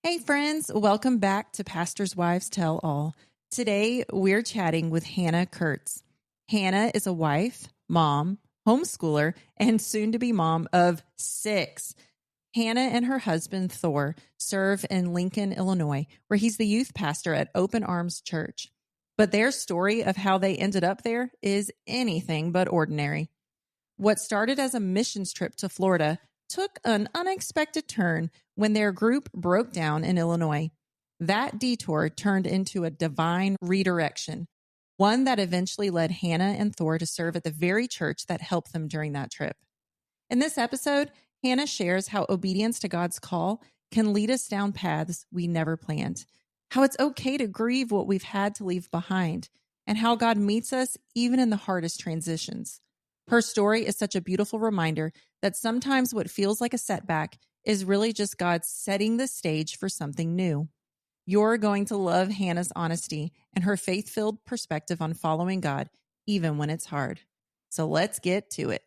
Hey friends, welcome back to Pastors' Wives Tell All. Today we're chatting with Hannah Kurtz. Hannah is a wife, mom, homeschooler, and soon-to-be mom of 6. Hannah and her husband, Thor, serve in Lincoln, Illinois, where he's the youth pastor at Open Arms Church. But their story of how they ended up there is anything but ordinary. What started as a missions trip to Florida took an unexpected turn when their group broke down in Illinois. That detour turned into a divine redirection, one that eventually led Hannah and Thor to serve at the very church that helped them during that trip. In this episode, Hannah shares how obedience to God's call can lead us down paths we never planned, how it's okay to grieve what we've had to leave behind, and how God meets us even in the hardest transitions. Her story is such a beautiful reminder that sometimes what feels like a setback is really just God setting the stage for something new. You're going to love Hannah's honesty and her faith-filled perspective on following God, even when it's hard. So let's get to it.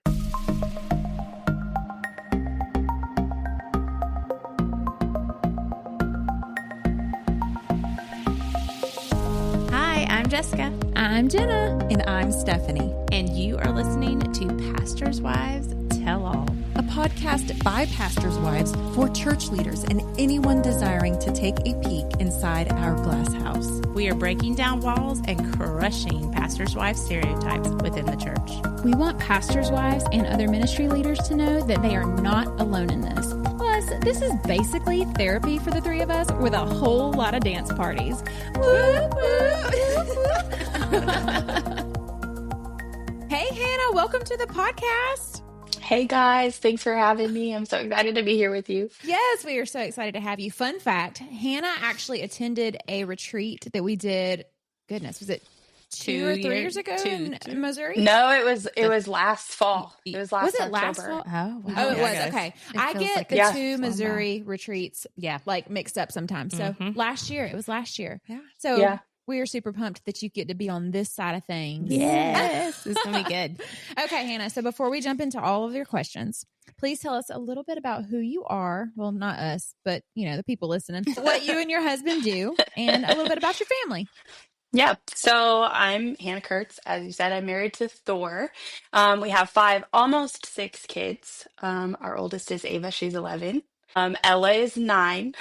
Hi, I'm Jessica. I'm Jenna. And I'm Stephanie. And you are listening to Pastors' Wives Tell All, a podcast by pastors' wives for church leaders and anyone desiring to take a peek inside our glass house. We are breaking down walls and crushing pastors' wives stereotypes within the church. We want pastors' wives and other ministry leaders to know that they are not alone in this. Plus, this is basically therapy for the three of us with a whole lot of dance parties. Woo, woo. Hey, Hannah, welcome to the podcast. Hey guys, thanks for having me. I'm so excited to be here with you. Yes, we are so excited to have you. Fun fact, Hannah actually attended a retreat that we did, goodness, was it 2 or 3 years ago in Missouri? No, it was last fall. It was last October. Last fall? Oh, wow. Oh, it was. Okay. I get like the two Missouri retreats, like mixed up sometimes. So it was last year. Yeah. So we are super pumped that you get to be on this side of things. Yes. It's going to be good. Okay, Hannah. So before we jump into all of your questions, please tell us a little bit about who you are. Well, not us, but the people listening. What you and your husband do, and a little bit about your family. Yeah. So I'm Hannah Kurtz. As you said, I'm married to Thor. We have 5, almost 6 kids. Our oldest is Ava. She's 11. Ella is 9.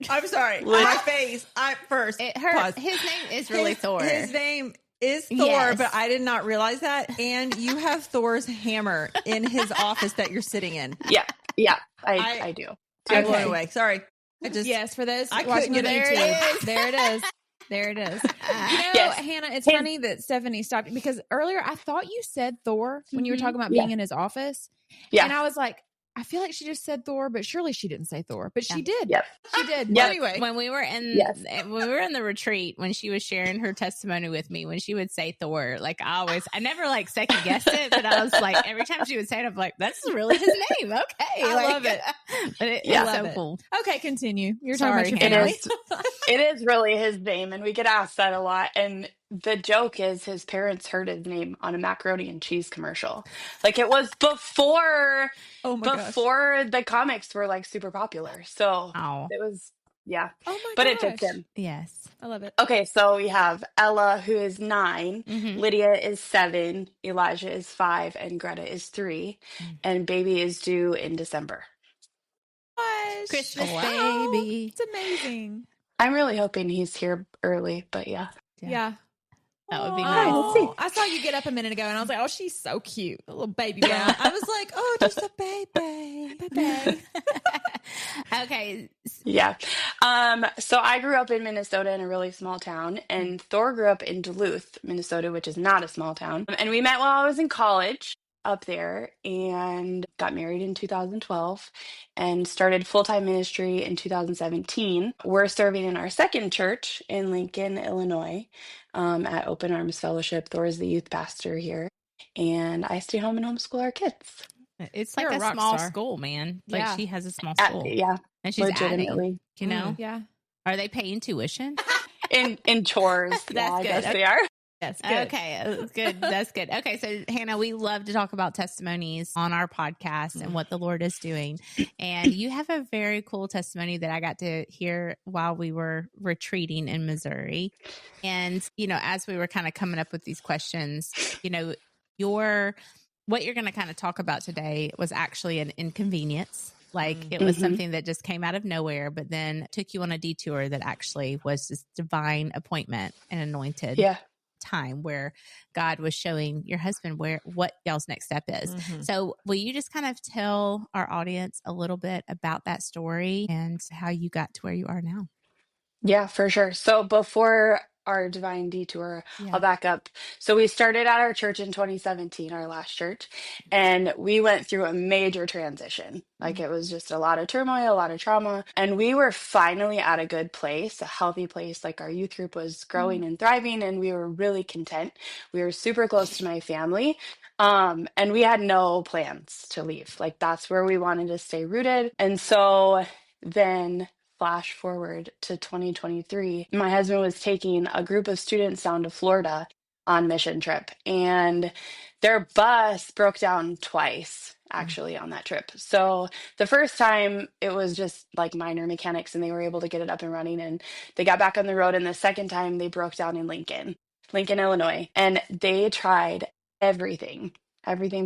I'm sorry. My face. His name is really Thor. His name is Thor, but I did not realize that. And you have Thor's hammer in his office that you're sitting in. Yeah. I do. I'm blown away. Sorry. For those I watching couldn't on get YouTube, there it is. There it is. Hannah, it's funny that Stephanie stopped because earlier I thought you said Thor when you were talking about being in his office. Yeah. And I was like, I feel like she just said Thor, but surely she didn't say Thor. But she did. Yep. She did. Yep. Anyway. When we were in the retreat, when she was sharing her testimony with me, when she would say Thor, I never second guessed it, but I was like, every time she would say it, I'm like, that's really his name. Okay. I love it. But it's so cool. Okay, continue. You're talking about your Hannah. family. It is really his name, and we get asked that a lot. And the joke is his parents heard his name on a macaroni and cheese commercial. It was before the comics were super popular. So it was, but it fits him. Yes. I love it. Okay, so we have Ella, who is 9, Lydia is 7, Elijah is 5, and Greta is 3, and baby is due in December. Christmas baby. It's amazing. I'm really hoping he's here early, but yeah. That would be nice. Let's see. I saw you get up a minute ago, and I was like, "Oh, she's so cute, a little baby." Yeah, I was like, "Oh, just a baby." Okay. Yeah. So I grew up in Minnesota in a really small town, and Thor grew up in Duluth, Minnesota, which is not a small town. And we met while I was in college up there and got married in 2012 and started full-time ministry in 2017. We're serving in our second church in Lincoln, Illinois, at Open Arms Fellowship. Thor is the youth pastor here, and I stay home and homeschool our kids. It's like a small school, man. She has a small school. And she's legitimately. Adding, Yeah. Are they paying tuition? In chores. That's good. I guess they are. That's good. Okay, good. That's good. Okay, so Hannah, we love to talk about testimonies on our podcast and what the Lord is doing. And you have a very cool testimony that I got to hear while we were retreating in Missouri. And, as we were kind of coming up with these questions, what you're going to kind of talk about today was actually an inconvenience. Like it was something that just came out of nowhere, but then took you on a detour that actually was this divine appointment and anointed time where God was showing your husband what y'all's next step is. So will you just kind of tell our audience a little bit about that story and how you got to where you are now? Yeah, for sure. So before our divine detour, I'll back up. So we started at our church in 2017, our last church, and we went through a major transition. Like it was just a lot of turmoil, a lot of trauma, and we were finally at a good place, a healthy place. Like our youth group was growing and thriving, and we were really content. We were super close to my family. And we had no plans to leave. Like that's where we wanted to stay rooted. And so then flash forward to 2023, my husband was taking a group of students down to Florida on mission trip, and their bus broke down twice actually on that trip. So the first time it was just like minor mechanics and they were able to get it up and running and they got back on the road. And the second time they broke down in Lincoln, Illinois, and they tried everything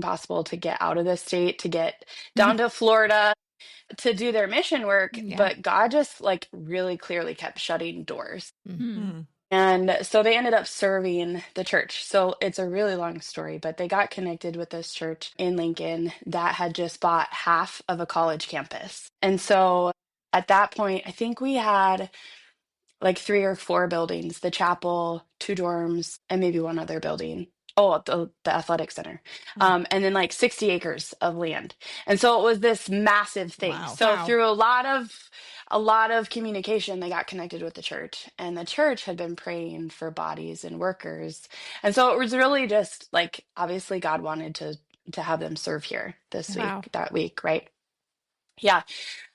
possible to get out of the state, to get down to Florida, to do their mission work, but God just like really clearly kept shutting doors. And so they ended up serving the church. So it's a really long story, but they got connected with this church in Lincoln that had just bought half of a college campus. And so at that point, I think we had like 3 or 4 buildings, the chapel, 2 dorms, and maybe one other building. Oh, the athletic center. And then like 60 acres of land. And so it was this massive thing. Wow. So through a lot of communication, they got connected with the church, and the church had been praying for bodies and workers. And so it was really just like, obviously God wanted to have them serve here this week, that week, right? Yeah.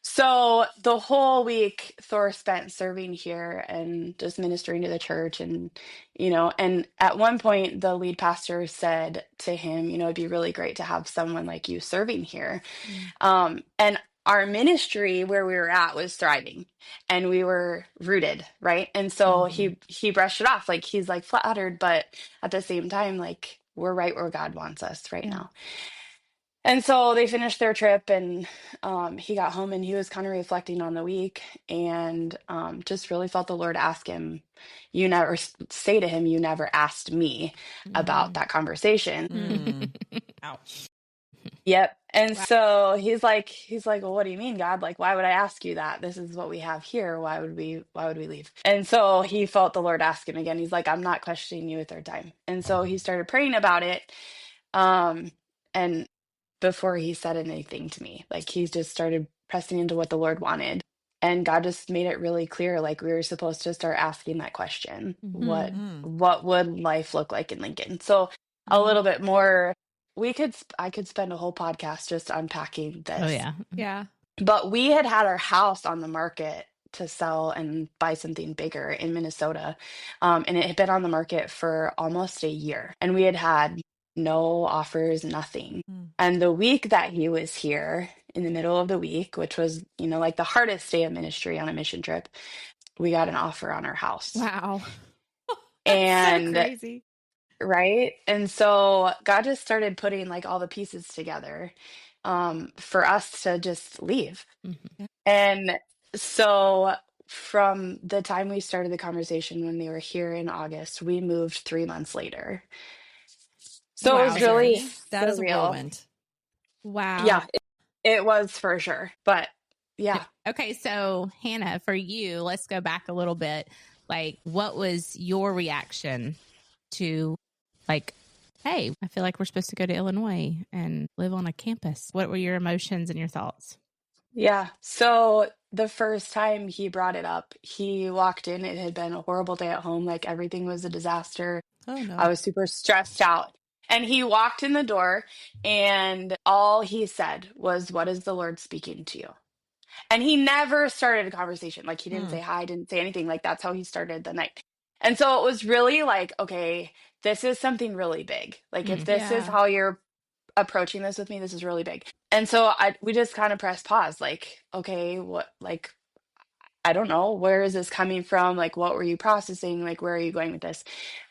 So the whole week Thor spent serving here and just ministering to the church. And, and at one point the lead pastor said to him, it'd be really great to have someone like you serving here. And our ministry where we were at was thriving and we were rooted. Right. And so he brushed it off. Like he's like flattered, but at the same time, like we're right where God wants us right now. And so they finished their trip, and he got home and he was kind of reflecting on the week, and just really felt the Lord ask him, you never asked me about that conversation. Ouch. Yep. And so he's like, well, what do you mean, God? Like, why would I ask you that? This is what we have here. Why would we leave? And so he felt the Lord ask him again. He's like, I'm not questioning you a third time. And so he started praying about it. And before he said anything to me, like he just started pressing into what the Lord wanted. And God just made it really clear, like we were supposed to start asking that question. What would life look like in Lincoln? So a little bit more, I could spend a whole podcast just unpacking this. Oh, yeah. Yeah. But we had our house on the market to sell and buy something bigger in Minnesota. And it had been on the market for almost a year. And we had no offers, nothing. And the week that he was here, in the middle of the week, which was, like the hardest day of ministry on a mission trip, we got an offer on our house. Wow. And so crazy. Right. And so God just started putting like all the pieces together for us to just leave. And so from the time we started the conversation when they were here in August, we moved 3 months later. So it was really that is a whirlwind. Wow. Yeah, it was for sure. But yeah. Okay. So Hannah, for you, let's go back a little bit. Like, what was your reaction to like, hey, I feel like we're supposed to go to Illinois and live on a campus? What were your emotions and your thoughts? Yeah. So the first time he brought it up, he walked in. It had been a horrible day at home. Like everything was a disaster. Oh, no. I was super stressed out. And he walked in the door and all he said was, what is the Lord speaking to you? And he never started a conversation. Like he didn't say hi, didn't say anything. Like that's how he started the night. And so it was really like, okay, this is something really big. Like if this is how you're approaching this with me, this is really big. And so we just kind of pressed pause, like, okay, what, like, I don't know, where is this coming from? Like, what were you processing? Like, where are you going with this?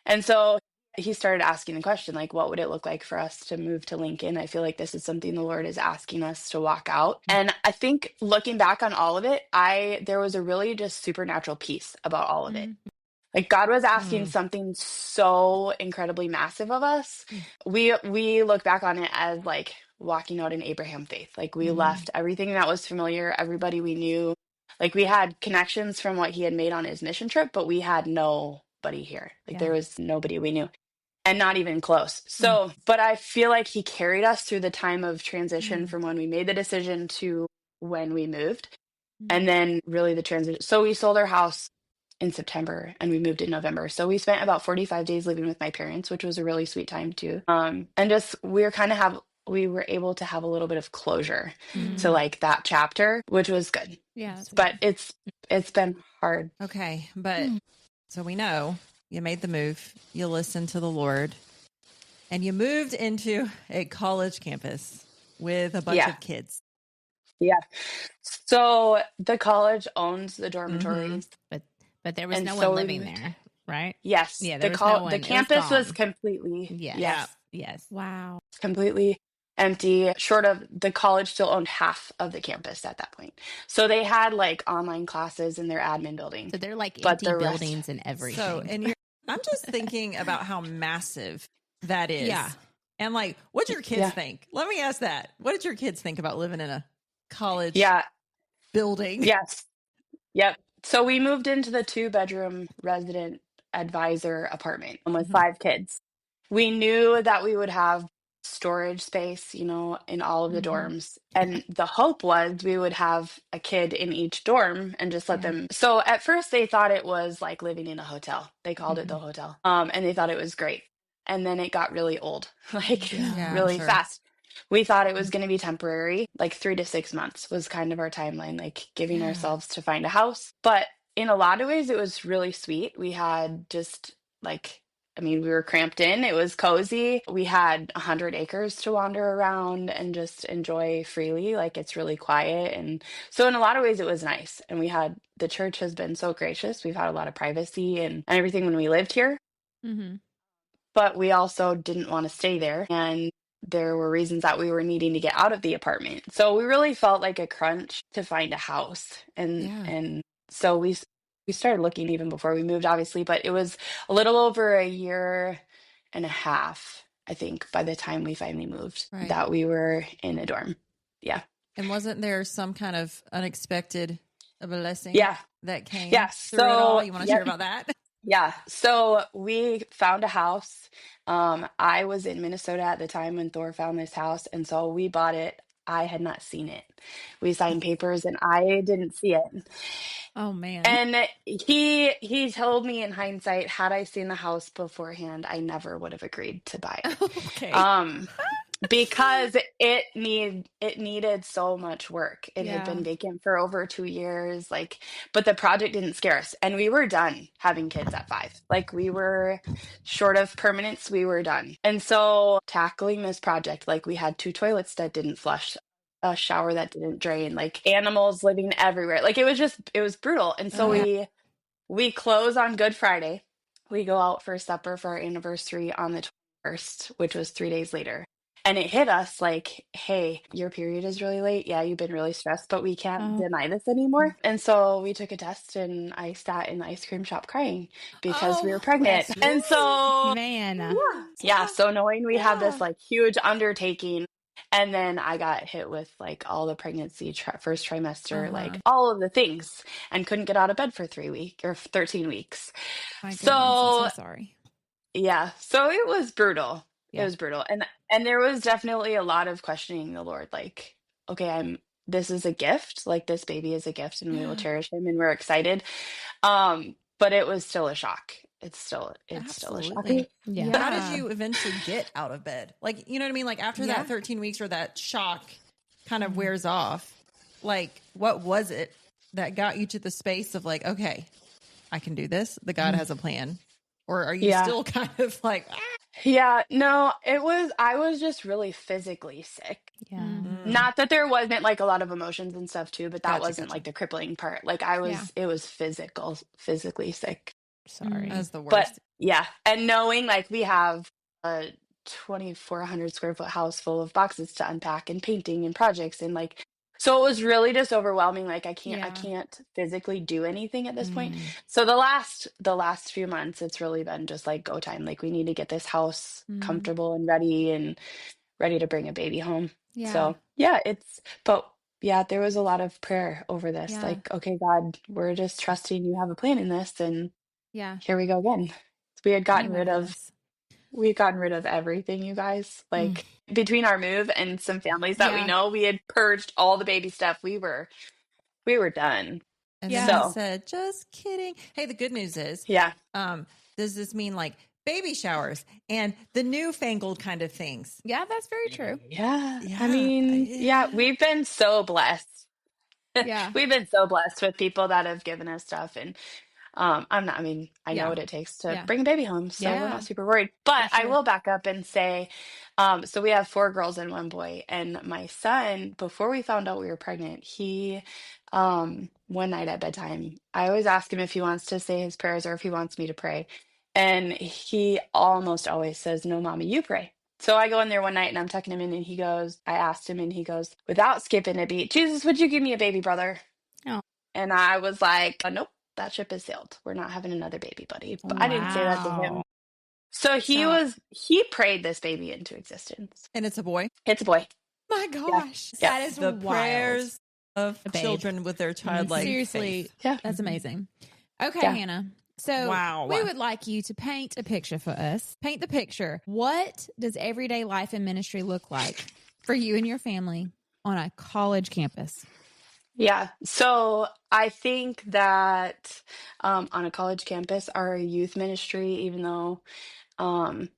And so he started asking the question, like, what would it look like for us to move to Lincoln? I feel like this is something the Lord is asking us to walk out. And I think looking back on all of it, there was a really just supernatural peace about all of it. Like God was asking something so incredibly massive of us. We look back on it as like walking out in Abraham faith. Like we left everything that was familiar, everybody we knew. Like we had connections from what he had made on his mission trip, but we had nobody here. Like there was nobody we knew. And not even close. So, but I feel like he carried us through the time of transition from when we made the decision to when we moved. And then really the transition. So we sold our house in September and we moved in November. So we spent about 45 days living with my parents, which was a really sweet time too. And just we were able to have a little bit of closure to like that chapter, which was good. Yeah. But it's been hard. Okay. But so we know you made the move, you listened to the Lord, and you moved into a college campus with a bunch of kids. Yeah. So the college owns the dormitories. But there was no one living there, right? Yes. Yeah. The campus was completely. Yes. Wow. Completely empty. Short of the college still owned half of the campus at that point. So they had like online classes in their admin building. So they're like empty buildings and everything. So, I'm just thinking about how massive that is. Yeah. And like, what did your kids think? Let me ask that. What did your kids think about living in a college building? Yes. Yep. So we moved into the 2-bedroom resident advisor apartment with 5 kids. We knew that we would have storage space, in all of the dorms. And the hope was we would have a kid in each dorm and just let them. So at first they thought it was like living in a hotel. They called it the hotel. And they thought it was great. And then it got really old, really fast. We thought it was going to be temporary, like 3 to 6 months was kind of our timeline, like giving ourselves to find a house. But in a lot of ways, it was really sweet. We had just we were cramped in. It was cozy. We had 100 acres to wander around and just enjoy freely. Like it's really quiet. And so in a lot of ways, it was nice. And the church has been so gracious. We've had a lot of privacy and everything when we lived here. But we also didn't want to stay there. And there were reasons that we were needing to get out of the apartment. So we really felt like a crunch to find a house. And so we started looking even before we moved, obviously, but it was a little over a year and a half, I think, by the time we finally moved, that we were in a dorm. Yeah. And wasn't there some kind of unexpected blessing that came through it all? You want to share about that? Yeah. So we found a house. I was in Minnesota at the time when Thor found this house. And so we bought it. I had not seen it. We signed papers and I didn't see it. Oh man. And he told me in hindsight, had I seen the house beforehand, I never would have agreed to buy it. Okay. Because it needed so much work. It had been vacant for over 2 years, but the project didn't scare us. And we were done having kids at 5. Like we were short of permanence, we were done. And so tackling this project, like we had 2 toilets that didn't flush, a shower that didn't drain, like animals living everywhere. Like it was brutal. And so we close on Good Friday. We go out for supper for our anniversary on the 21st, which was 3 days later. And it hit us like, hey, your period is really late. Yeah, you've been really stressed, but we can't deny this anymore. And so we took a test and I sat in the ice cream shop crying because we were pregnant. And so, man, so knowing we had this like huge undertaking, and then I got hit with like all the pregnancy, first trimester, like all of the things, and couldn't get out of bed for 3 weeks or 13 weeks. My goodness, I'm so sorry. Yeah. So it was brutal. It was brutal. And there was definitely a lot of questioning the Lord, like, okay, this is a gift, like this baby is a gift and we will cherish him and we're excited. But it was still a shock. It's still a shock. Yeah. How did you eventually get out of bed? Like, you know what I mean? Like after that 13 weeks or that shock kind of wears off, like what was it that got you to the space of like, okay, I can do this. The God has a plan. Or are you still kind of like, Yeah, no, I was just really physically sick. Yeah. Mm-hmm. Not that there wasn't like a lot of emotions and stuff too, but that Gotcha, wasn't like the crippling part. Like I was, it was physically sick. Sorry. That's the But worst. yeah, and knowing like we have a 2,400 square foot house full of boxes to unpack and painting and projects and like, so it was really just overwhelming. Like I can't physically do anything at this point. So the last few months, it's really been just like go time. Like we need to get this house comfortable and ready to bring a baby home. Yeah. So but yeah, there was a lot of prayer over this. Yeah. Like, okay, God, we're just trusting you have a plan in this, and yeah, here we go again. We had gotten Oh my rid of goodness. we had gotten rid of everything, you guys. Like between our move and some families that we Yeah. know, we had purged all the baby stuff. We were done. And Yeah. then I So said, just kidding. Hey, the good news is, yeah. does this mean like baby showers and the newfangled kind of things? Yeah, that's very true. Yeah. Yeah. I mean, yeah, we've been so blessed. Yeah. We've been so blessed with people that have given us stuff, and I know Yeah. what it takes to Yeah. bring a baby home, so we're Yeah. not super worried. But For I sure. will back up and say, so we have 4 girls and 1 boy, and my son, before we found out we were pregnant, he, one night at bedtime, I always ask him if he wants to say his prayers or if he wants me to pray, and he almost always says, "No, mommy, you pray." So I go in there one night and I'm tucking him in, and I asked him, and he goes, without skipping a beat, "Jesus, would you give me a baby brother?" Oh. And I was like, nope, that ship has sailed. We're not having another baby, buddy. But I didn't say that to him. Wow. So Stop. he prayed this baby into existence. And it's a boy. It's a boy. My gosh. Yeah. That is The wild. prayers of A babe. children with their childlike Seriously, faith. Yeah. that's amazing. Okay, Yeah. Hannah. So Wow. we would like you to paint a picture for us. Paint the picture. What does everyday life and ministry look like for you and your family on a college campus? Yeah. So I think that on a college campus, our youth ministry, even though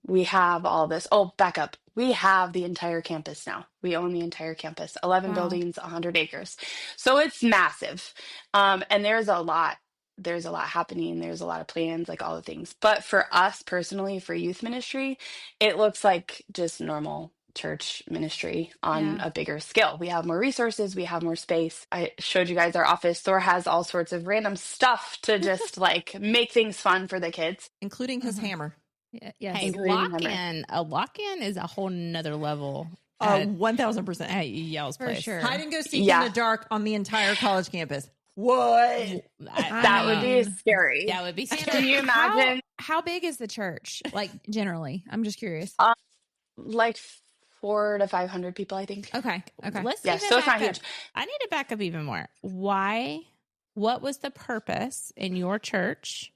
we have all this. Oh, back up. We have the entire campus now. We own the entire campus, 11 Wow. buildings, 100 acres. So it's massive. And there's a lot happening. There's a lot of plans, like all the things. But for us personally, for youth ministry, it looks like just normal church ministry on a bigger scale. We have more resources, we have more space. I showed you guys our office. Thor has all sorts of random stuff to just like make things fun for the kids, Including his hammer. Yes. Hey, a lock-in is a whole nother level. 1000%. At y'all's For place. sure. Hide and go seek Yeah. in the dark on the entire college campus. What? That would be scary. That would be Can scary. you imagine? How big is the church? Like generally, I'm just curious. Like 400 to 500 people, I think. Okay. Let's Yeah, even so it's not back up. huge. I need to back up even more. Why? What was the purpose in your church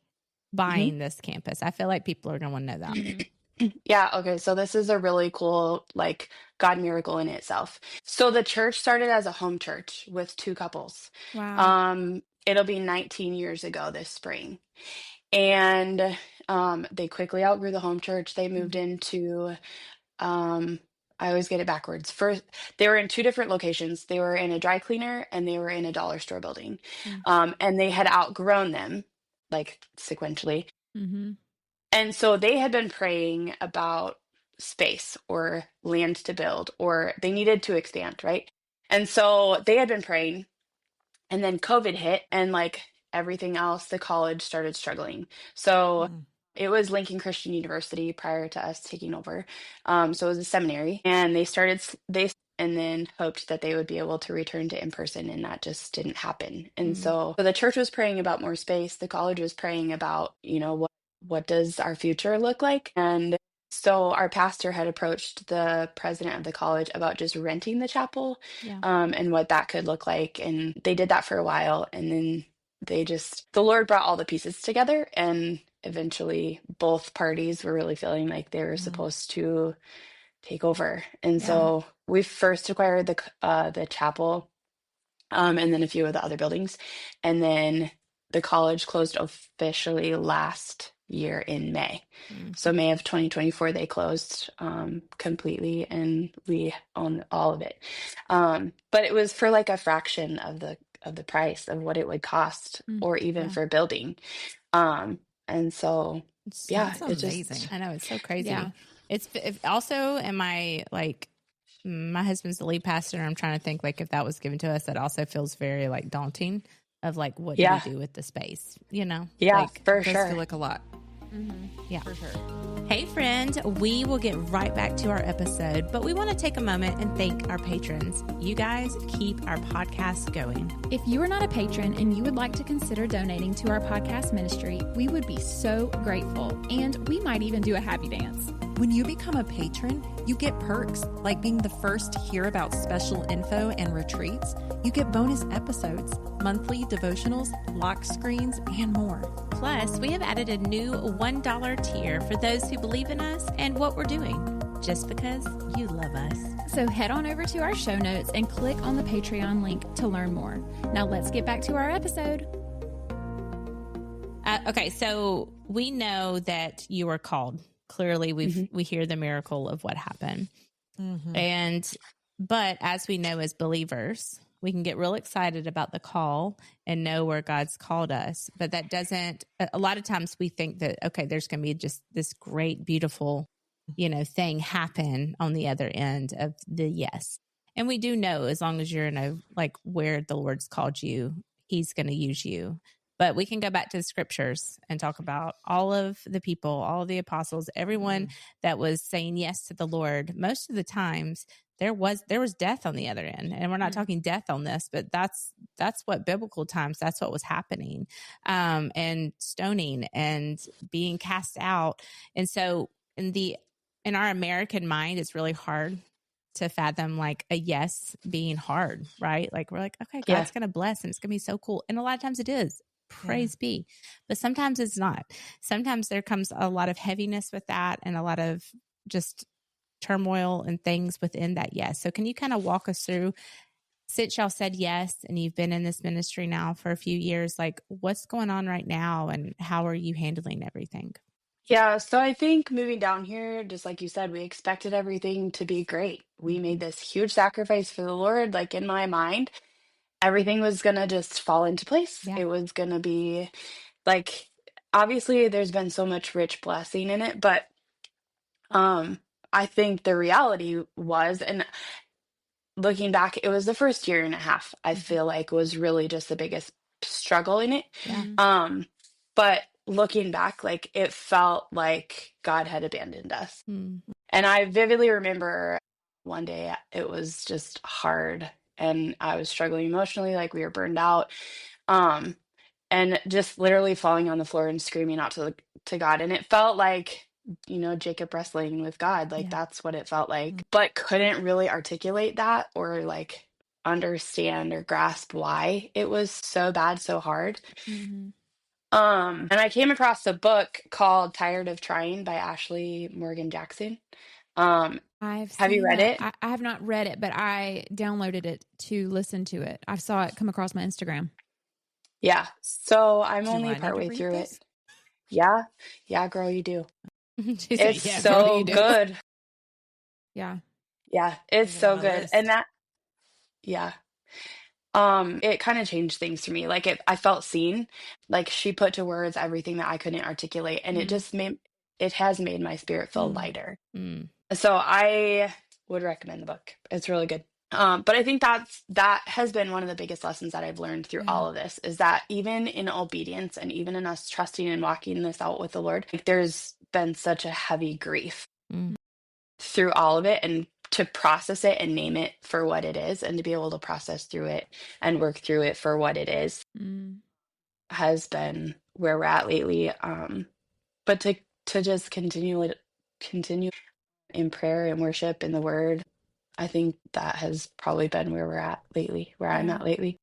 buying this campus? I feel like people are going to want to know that. Yeah, okay. So this is a really cool, like, God miracle in itself. So the church started as a home church with 2 couples. Wow. It'll be 19 years ago this spring. And they quickly outgrew the home church. They moved into I always get it backwards. First, they were in 2 different locations. They were in a dry cleaner and they were in a dollar store building. And they had outgrown them, like sequentially. Mm-hmm. And so they had been praying about space or land to build, or they needed to expand, right? And so they had been praying, and then COVID hit, and like everything else, the college started struggling. So it was Lincoln Christian University prior to us taking over. So it was a seminary, and they and then hoped that they would be able to return to in person, and that just didn't happen. And so the church was praying about more space. The college was praying about, what does our future look like? And so our pastor had approached the president of the college about just renting the chapel, and what that could look like. And they did that for a while, and then the Lord brought all the pieces together, and eventually both parties were really feeling like they were supposed to take over. And so we first acquired the chapel, and then a few of the other buildings, and then the college closed officially last year in May. So May of 2024 they closed completely, and we own all of it. But it was for like a fraction of the price of what it would cost, or even for building. And And so, yeah, That's amazing. I know, it's so crazy. Yeah. It's also, my husband's the lead pastor, and I'm trying to think, like, if that was given to us, that also feels very, like, daunting of, like, what do we do with the space, you know? Yeah, like, for It does sure. feel like a lot. Yeah. For sure. Hey, friend, we will get right back to our episode, but we want to take a moment and thank our patrons. You guys keep our podcast going. If you are not a patron and you would like to consider donating to our podcast ministry, we would be so grateful, and we might even do a happy dance. When you become a patron, you get perks like being the first to hear about special info and retreats. You get bonus episodes, monthly devotionals, lock screens, and more. Plus, we have added a new $1 tier for those who believe in us and what we're doing, just because you love us. So head on over to our show notes and click on the Patreon link to learn more. Now let's get back to our episode. Okay, so we know that you are called. Clearly, we hear the miracle of what happened. But as we know as believers, we can get real excited about the call and know where God's called us. But that doesn't, a lot of times we think that, okay, there's going to be just this great, beautiful, thing happen on the other end of the yes. And we do know, as long as you're in where the Lord's called you, he's going to use you. But we can go back to the scriptures and talk about all of the people, all of the apostles, everyone that was saying yes to the Lord. Most of the times there was death on the other end. And we're not talking death on this, but that's what biblical times, that's what was happening. And stoning and being cast out. And so in our American mind, it's really hard to fathom like a yes being hard, right? Like we're like, okay, God's going to bless and it's going to be so cool. And a lot of times it is. Praise be. But sometimes it's not. Sometimes there comes a lot of heaviness with that and a lot of just turmoil and things within that yes. So can you kind of walk us through, since y'all said yes and you've been in this ministry now for a few years, like what's going on right now and how are you handling everything? Yeah, so I think moving down here, just like you said, we expected everything to be great. We made this huge sacrifice for the Lord. Like in my mind, everything was going to just fall into place. Yeah. It was going to be like, obviously there's been so much rich blessing in it, but I think the reality was, and looking back, it was the first year and a half, I feel like was really just the biggest struggle in it. Yeah. But looking back, like it felt like God had abandoned us. And I vividly remember one day it was just hard and I was struggling emotionally, like we were burned out. And just literally falling on the floor and screaming out to God. And it felt like, Jacob wrestling with God, like that's what it felt like, but couldn't really articulate that or like understand or grasp why it was so bad, so hard. And I came across a book called Tired of Trying by Ashley Morgan Jackson. Have you read it? I have not read it, but I downloaded it to listen to it. I saw it come across my Instagram. Yeah. So I'm only partway through it. Yeah. Yeah, girl, you do. It's so good. Yeah. Yeah, it's so good. And that, yeah. It kind of changed things for me. Like I felt seen, like she put to words everything that I couldn't articulate. And it has made my spirit feel lighter. So I would recommend the book. It's really good. But I think that has been one of the biggest lessons that I've learned through all of this is that even in obedience and even in us trusting and walking this out with the Lord, like there's been such a heavy grief through all of it, and to process it and name it for what it is and to be able to process through it and work through it for what it is has been where we're at lately. But to just continue in prayer and worship in the word, I think that has probably been where we're at lately, where I'm at lately.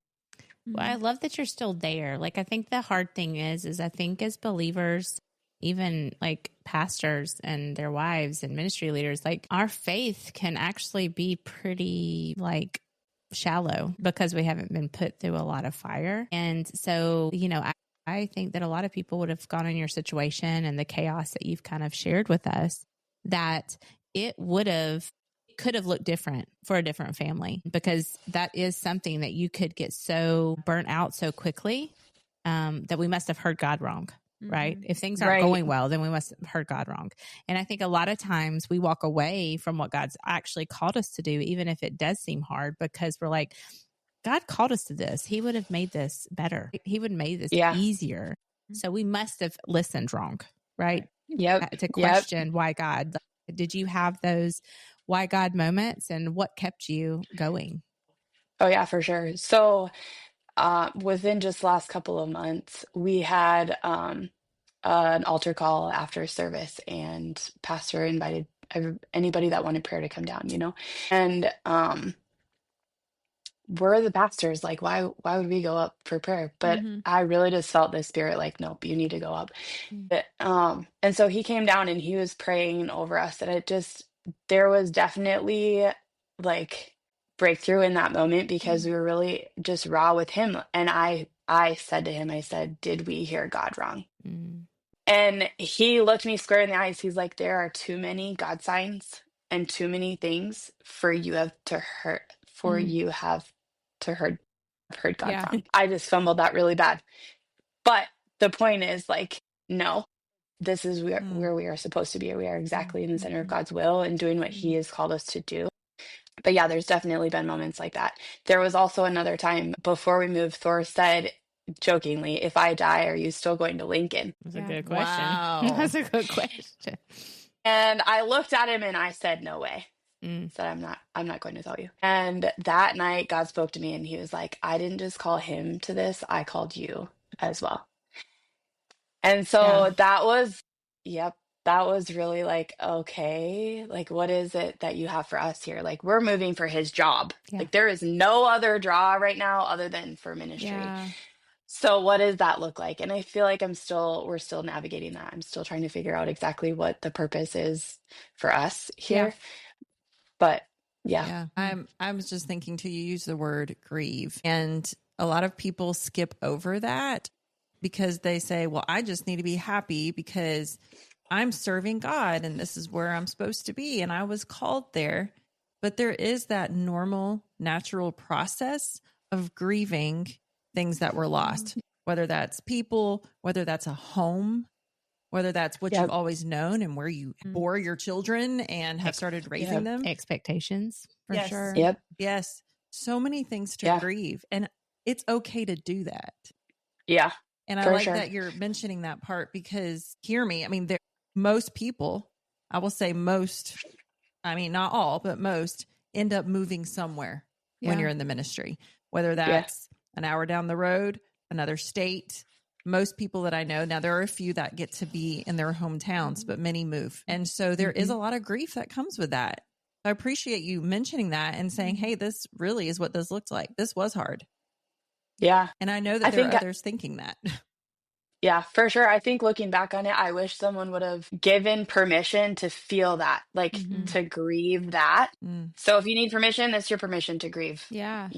Well, I love that you're still there. Like, I think the hard thing is I think as believers, even like pastors and their wives and ministry leaders, like our faith can actually be pretty like shallow because we haven't been put through a lot of fire. And so, I think that a lot of people would have gone in your situation and the chaos that you've kind of shared with us, that it could have looked different for a different family, because that is something that you could get so burnt out so quickly that we must have heard God wrong. right? If things aren't going well, then we must have heard God wrong. And I think a lot of times we walk away from what God's actually called us to do, even if it does seem hard, because we're like, God called us to this. He would have made this better. He would have made this easier. So we must have listened wrong, right? To question why God. Did you have those why God moments, and what kept you going? Oh yeah, for sure. So within just the last couple of months, we had an altar call after service, and pastor invited anybody that wanted prayer to come down, and we're the pastors, like why would we go up for prayer? But I really just felt the spirit like, nope, you need to go up. And so he came down and he was praying over us, and there was definitely like breakthrough in that moment, because we were really just raw with him. And I said to him, I said, did we hear God wrong? And he looked me square in the eyes. He's like, there are too many God signs and too many things for you have to heard God wrong. I just fumbled that really bad. But the point is, like, no, this is where we are supposed to be. We are exactly in the center of God's will and doing what he has called us to do. But yeah, there's definitely been moments like that. There was also another time before we moved, Thor said jokingly, if I die, are you still going to Lincoln? That's a good question. Wow. That's a good question. And I looked at him and I said, no way. Said, I'm not going to tell you. And that night God spoke to me and he was like, I didn't just call him to this, I called you as well. And so that was really like, okay, like, what is it that you have for us here? Like, we're moving for his job. Like, there is no other draw right now other than for ministry. So what does that look like? And I feel like we're still navigating that. I'm still trying to figure out exactly what the purpose is for us here. But I was just thinking too, you use the word grieve, and a lot of people skip over that because they say, well, I just need to be happy because I'm serving God and this is where I'm supposed to be. And I was called there. But there is that normal, natural process of grieving things that were lost, whether that's people, whether that's a home, whether that's what you've always known and where you bore your children and have started raising them. Expectations, for sure. Yes. So many things to grieve. And it's okay to do that. Yeah. And I like that you're mentioning that part, because hear me, I mean, most people, I will say most, I mean, not all, but most end up moving somewhere when you're in the ministry, whether that's an hour down the road, another state. Most people that I know, now there are a few that get to be in their hometowns, but many move. And so there is a lot of grief that comes with that. I appreciate you mentioning that and saying, hey, this really is what this looked like. This was hard. Yeah. And I know that there are others thinking that. Yeah, for sure. I think looking back on it, I wish someone would have given permission to feel that, like to grieve that. So if you need permission, that's your permission to grieve. Yeah.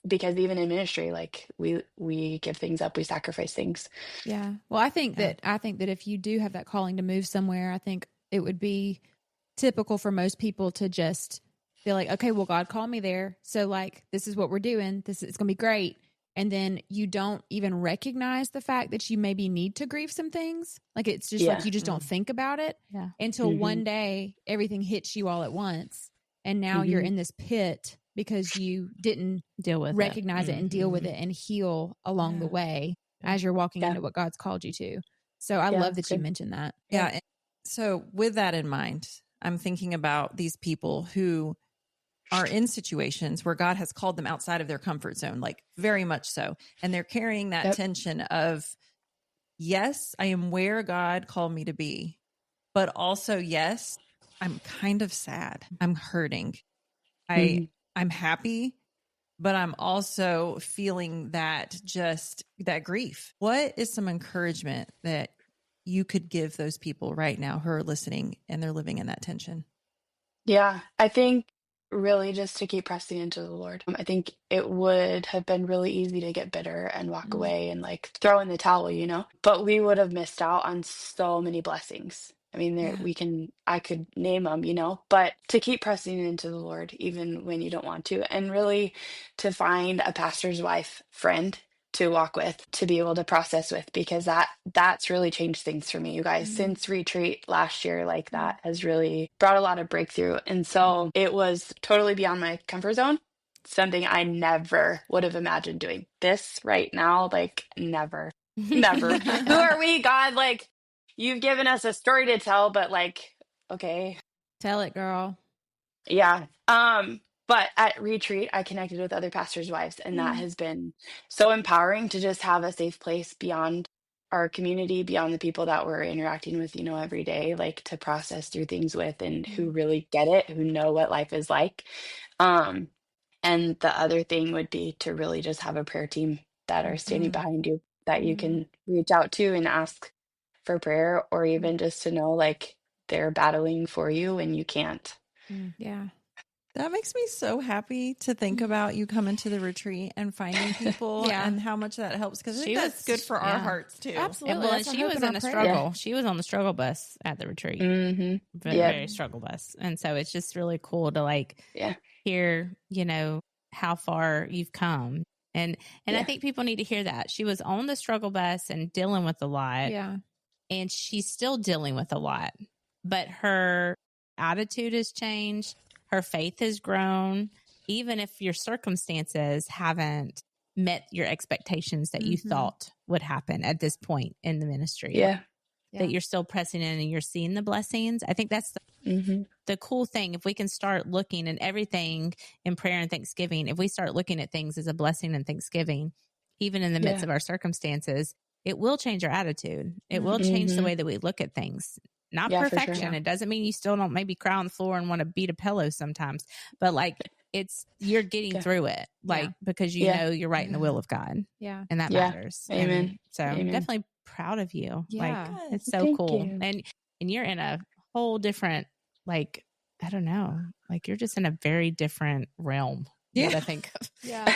Because even in ministry, like we give things up, we sacrifice things. Yeah. Well, I think that if you do have that calling to move somewhere, I think it would be typical for most people to just feel like, okay, well, God called me there. So like, this is what we're doing. It's going to be great. And then you don't even recognize the fact that you maybe need to grieve some things. Like, it's just like, you just don't think about it until one day everything hits you all at once. And now you're in this pit because you didn't recognize it and deal with it and heal along the way as you're walking into what God's called you to. So I love that you mentioned that. Yeah. And so with that in mind, I'm thinking about these people who are in situations where God has called them outside of their comfort zone, like very much so. And they're carrying that tension of, yes, I am where God called me to be, but also, yes, I'm kind of sad. I'm hurting. I'm happy, but I'm also feeling that grief. What is some encouragement that you could give those people right now who are listening and they're living in that tension? Yeah, I think really just to keep pressing into the Lord. I think it would have been really easy to get bitter and walk away and like throw in the towel, but we would have missed out on so many blessings. I mean, I could name them, but to keep pressing into the Lord, even when you don't want to, and really to find a pastor's wife friend to walk with, to be able to process with, because that's really changed things for me, you guys. Since retreat last year, like that has really brought a lot of breakthrough. And so it was totally beyond my comfort zone, something I never would have imagined doing. This right now, like never. Who are we, God? Like, you've given us a story to tell, but like, okay. Tell it, girl. Yeah. But at retreat, I connected with other pastors' wives, and that has been so empowering to just have a safe place beyond our community, beyond the people that we're interacting with, every day, like to process through things with, and who really get it, who know what life is like. And the other thing would be to really just have a prayer team that are standing behind you, that you can reach out to and ask for prayer, or even just to know like they're battling for you and you can't. Yeah. That makes me so happy to think about you coming to the retreat and finding people and how much that helps, because I think that's good for our hearts too. Absolutely. And she was in a struggle. Yeah. She was on the struggle bus at the retreat. Very struggle bus. And so it's just really cool to like hear, how far you've come. And I think people need to hear that. She was on the struggle bus and dealing with a lot. Yeah. And she's still dealing with a lot. But her attitude has changed. Her faith has grown, even if your circumstances haven't met your expectations that you thought would happen at this point in the ministry. Yeah. That you're still pressing in and you're seeing the blessings. I think that's the cool thing. If we can start looking at everything in prayer and thanksgiving, if we start looking at things as a blessing and thanksgiving, even in the midst of our circumstances, it will change our attitude. It will change the way that we look at things. Not perfection. Sure. It doesn't mean you still don't maybe cry on the floor and want to beat a pillow sometimes, but like you're getting through it, like because you know you're right in the will of God. Yeah. And that matters. Amen. And so I'm definitely proud of you. Yeah. Like it's so Thank cool. you. And you're in a whole different, like, I don't know, like you're just in a very different realm. Yeah. I think of. Yeah.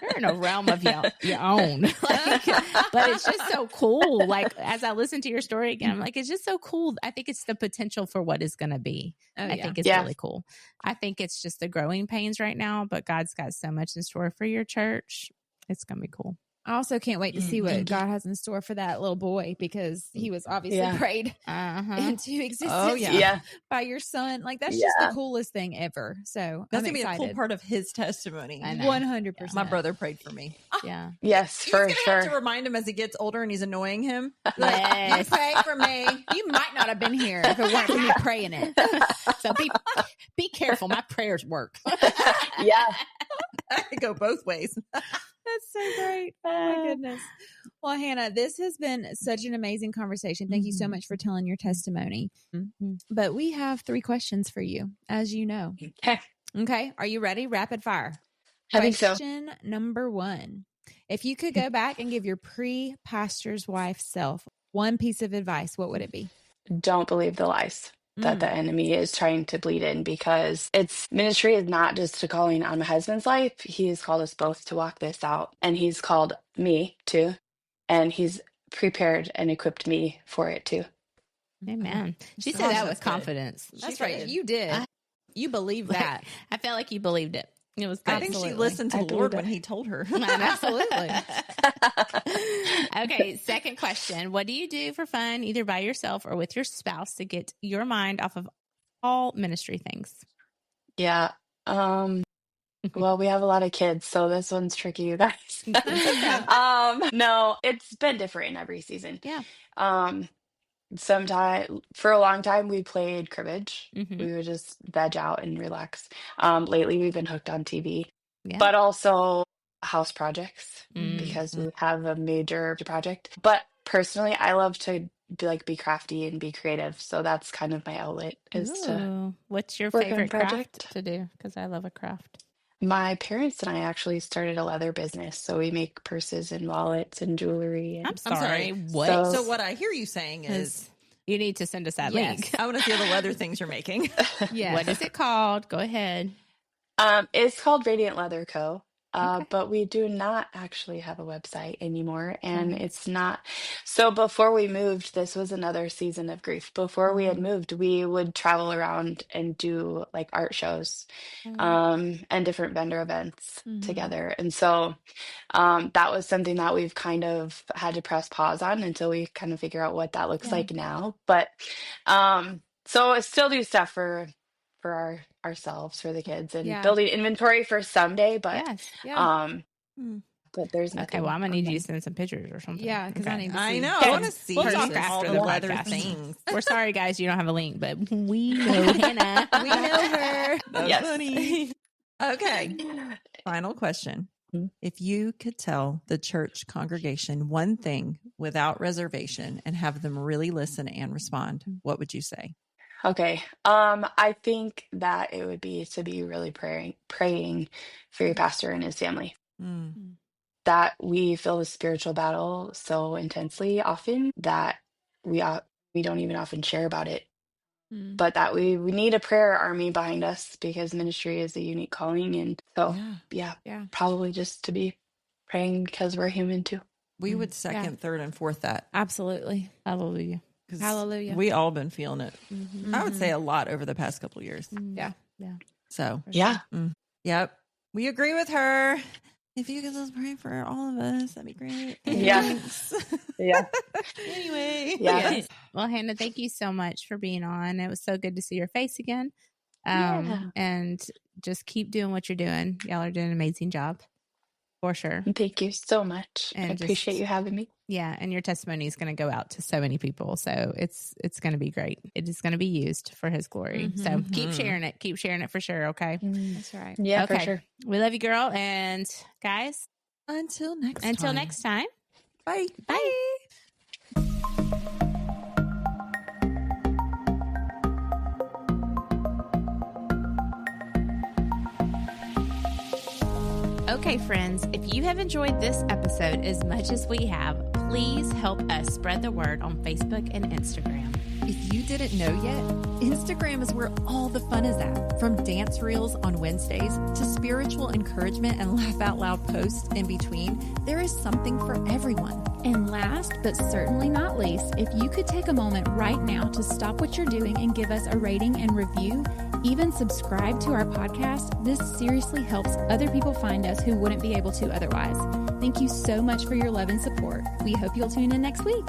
You're in a realm of your own. Like, but it's just so cool. Like, as I listen to your story again, I'm like, it's just so cool. I think it's the potential for what is going to be. I think it's really cool. I think it's just the growing pains right now, but God's got so much in store for your church. It's going to be cool. I also can't wait to see what God has in store for that little boy, because he was obviously prayed into existence by your son. Like, that's just the coolest thing ever. So that's going to be a cool part of his testimony. 100%. My brother prayed for me. Yeah. Yes, for sure. Have to remind him as he gets older and he's annoying him. Like, you pray for me. You might not have been here if it weren't for me praying it. So be careful. My prayers work. Yeah. I could go both ways. That's so great. Oh my goodness. Well, Hannah, this has been such an amazing conversation. Thank you so much for telling your testimony. But we have 3 questions for you, as you know. Okay. Are you ready? Rapid fire. I think so. Question number 1. If you could go back and give your pre-pastor's wife self one piece of advice, what would it be? Don't believe the lies that the enemy is trying to bleed in, because ministry is not just a calling on my husband's life. He has called us both to walk this out, and he's called me too, and he's prepared and equipped me for it too. Amen. She said that with confidence. That's right. You did. You believe that. I felt like you believed it. It was good. I think she listened to the Lord when he told her. Absolutely. Okay, second question. What do you do for fun, either by yourself or with your spouse, to get your mind off of all ministry things? Yeah. Well, we have a lot of kids, so this one's tricky, you guys. No, it's been different in every season. Yeah. For a long time, we played cribbage. We would just veg out and relax. Lately, we've been hooked on TV, but also house projects, because we have a major project. But personally, I love to be crafty and be creative. So that's kind of my outlet, What's your work on favorite project. craft to do? Because I love a craft. My parents and I actually started a leather business, so we make purses and wallets and jewelry. And I'm sorry. What? So what I hear you saying is you need to send us that link. I want to see the leather things you're making. What is it called? Go ahead. It's called Radiant Leather Co. but we do not actually have a website anymore. And it's not. So before we moved, this was another season of grief. Before we had moved, we would travel around and do like art shows and different vendor events together. And so that was something that we've kind of had to press pause on until we kind of figure out what that looks like now. But so I still do stuff for ourselves, for the kids, and building inventory for someday. But but there's nothing. Okay, well, I'm gonna need you to send some pictures or something. Yeah, because I need to see. I know. I want to see We'll talk all after the the other podcast. things. We're sorry, guys, you don't have a link, but we know Hannah. We know her. That's funny. Okay. Final question. If you could tell the church congregation one thing without reservation and have them really listen and respond, what would you say? Okay. I think that it would be to be really praying for your pastor and his family. That we feel the spiritual battle so intensely often that we don't even often share about it. But that we need a prayer army behind us, because ministry is a unique calling. And so, probably just to be praying, because we're human too. We would second, third, and fourth that. Absolutely. Hallelujah. Hallelujah. We all been feeling it. I would say a lot over the past couple of years. Yeah. So, Yep. We agree with her. If you could just pray for all of us, that'd be great. Thanks. Anyway. Well, Hannah, thank you so much for being on. It was so good to see your face again. And just keep doing what you're doing. Y'all are doing an amazing job. For sure. Thank you so much. And I appreciate you having me. Yeah. And your testimony is going to go out to so many people. So it's going to be great. It is going to be used for his glory. So keep sharing it. Keep sharing it for sure. Okay. That's right. Yeah, okay. for sure. We love you, girl. And guys, until next time. Bye. Bye. Okay, friends, if you have enjoyed this episode as much as we have, please help us spread the word on Facebook and Instagram. If you didn't know yet, Instagram is where all the fun is at. From dance reels on Wednesdays to spiritual encouragement and laugh out loud posts in between, there is something for everyone. And last but certainly not least, if you could take a moment right now to stop what you're doing and give us a rating and review, even subscribe to our podcast, this seriously helps other people find us who wouldn't be able to otherwise. Thank you so much for your love and support. We hope you'll tune in next week.